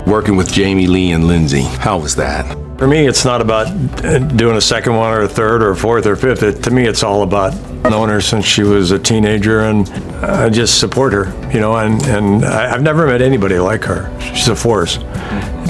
working with Jamie Lee and Lindsay. How was that? For me, it's not about doing a second one or a third or a fourth or fifth. To me, it's all about knowing her since she was a teenager, and I just support her, and I've never met anybody like her. She's a force.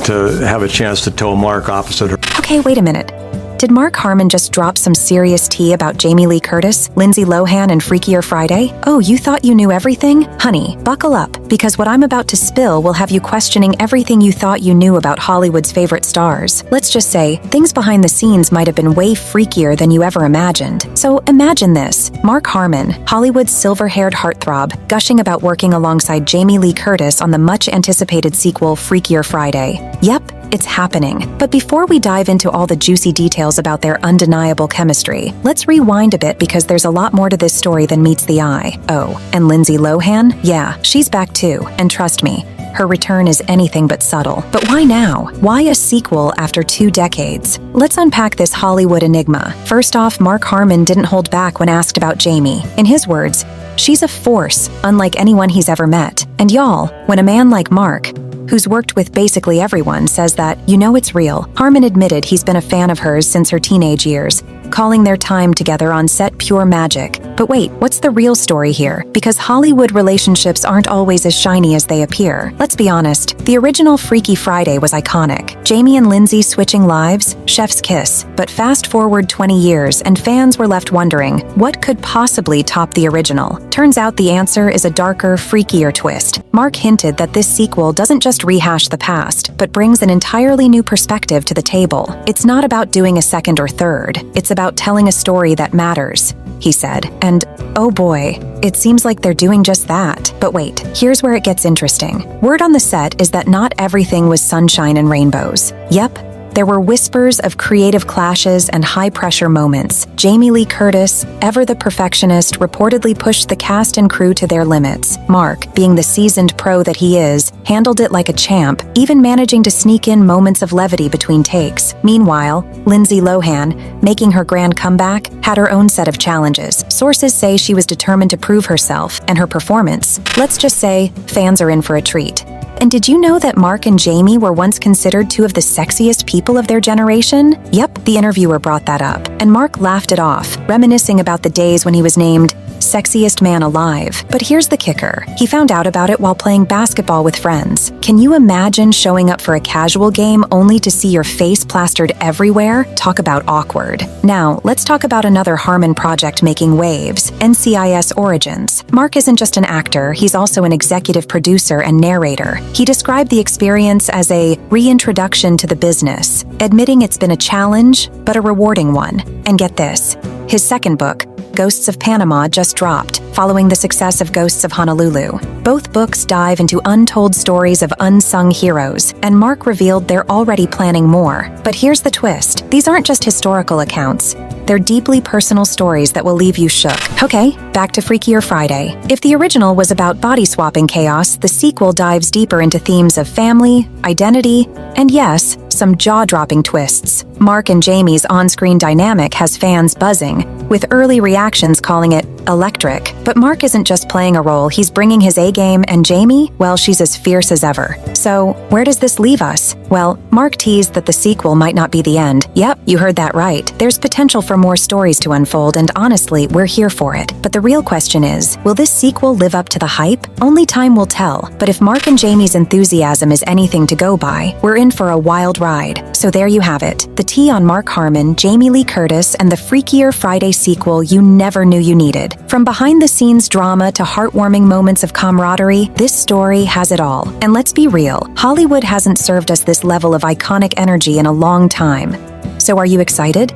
To have a chance to toe Mark opposite her. Okay, wait a minute. Did Mark Harmon just drop some serious tea about Jamie Lee Curtis, Lindsay Lohan, and Freakier Friday? Oh, you thought you knew everything? Honey, buckle up, because what I'm about to spill will have you questioning everything you thought you knew about Hollywood's favorite stars. Let's just say, things behind the scenes might have been way freakier than you ever imagined. So imagine this. Mark Harmon, Hollywood's silver-haired heartthrob, gushing about working alongside Jamie Lee Curtis on the much-anticipated sequel Freakier Friday. Yep, it's happening. But before we dive into all the juicy details about their undeniable chemistry, let's rewind a bit because there's a lot more to this story than meets the eye. Oh, and Lindsay Lohan? Yeah, she's back too, and trust me, her return is anything but subtle. But why now? Why a sequel after 2 decades? Let's unpack this Hollywood enigma. First off, Mark Harmon didn't hold back when asked about Jamie. In his words, she's a force, unlike anyone he's ever met. And y'all, when a man like Mark, who's worked with basically everyone, says that, it's real. Harmon admitted he's been a fan of hers since her teenage years, calling their time together on set pure magic. But wait, what's the real story here? Because Hollywood relationships aren't always as shiny as they appear. Let's be honest, the original Freaky Friday was iconic. Jamie and Lindsay switching lives, chef's kiss. But fast forward 20 years and fans were left wondering, what could possibly top the original? Turns out the answer is a darker, freakier twist. Mark hinted that this sequel doesn't just rehash the past, but brings an entirely new perspective to the table. It's not about doing a second or third. It's about telling a story that matters, he said. And oh boy, it seems like they're doing just that. But wait, here's where it gets interesting. Word on the set is that not everything was sunshine and rainbows. Yep, there were whispers of creative clashes and high-pressure moments. Jamie Lee Curtis, ever the perfectionist, reportedly pushed the cast and crew to their limits. Mark, being the seasoned pro that he is, handled it like a champ, even managing to sneak in moments of levity between takes. Meanwhile, Lindsay Lohan, making her grand comeback, had her own set of challenges. Sources say she was determined to prove herself, and her performance, let's just say, fans are in for a treat. And did you know that Mark and Jamie were once considered 2 of the sexiest people of their generation? Yep, the interviewer brought that up, and Mark laughed it off, reminiscing about the days when he was named sexiest man alive. But here's the kicker. He found out about it while playing basketball with friends. Can you imagine showing up for a casual game only to see your face plastered everywhere? Talk about awkward. Now, let's talk about another Harmon project making waves, NCIS Origins. Mark isn't just an actor, he's also an executive producer and narrator. He described the experience as a reintroduction to the business, admitting it's been a challenge, but a rewarding one. And get this, his second book, Ghosts of Panama, just dropped, following the success of Ghosts of Honolulu. Both books dive into untold stories of unsung heroes, and Mark revealed they're already planning more. But here's the twist. These aren't just historical accounts. They're deeply personal stories that will leave you shook. Okay, back to Freakier Friday. If the original was about body-swapping chaos, the sequel dives deeper into themes of family, identity, and yes, some jaw-dropping twists. Mark and Jamie's on-screen dynamic has fans buzzing, with early reactions calling it electric. But Mark isn't just playing a role, he's bringing his A-game, and Jamie, well, she's as fierce as ever. So, where does this leave us? Well, Mark teased that the sequel might not be the end. Yep, you heard that right. There's potential for more stories to unfold, and honestly, we're here for it. But the real question is, will this sequel live up to the hype? Only time will tell. But if Mark and Jamie's enthusiasm is anything to go by, we're in for a wild ride. So there you have it. The tea on Mark Harmon, Jamie Lee Curtis, and the Freakier Friday sequel you never knew you needed. From behind-the-scenes drama to heartwarming moments of camaraderie, this story has it all. And let's be real, Hollywood hasn't served us this level of iconic energy in a long time. So are you excited?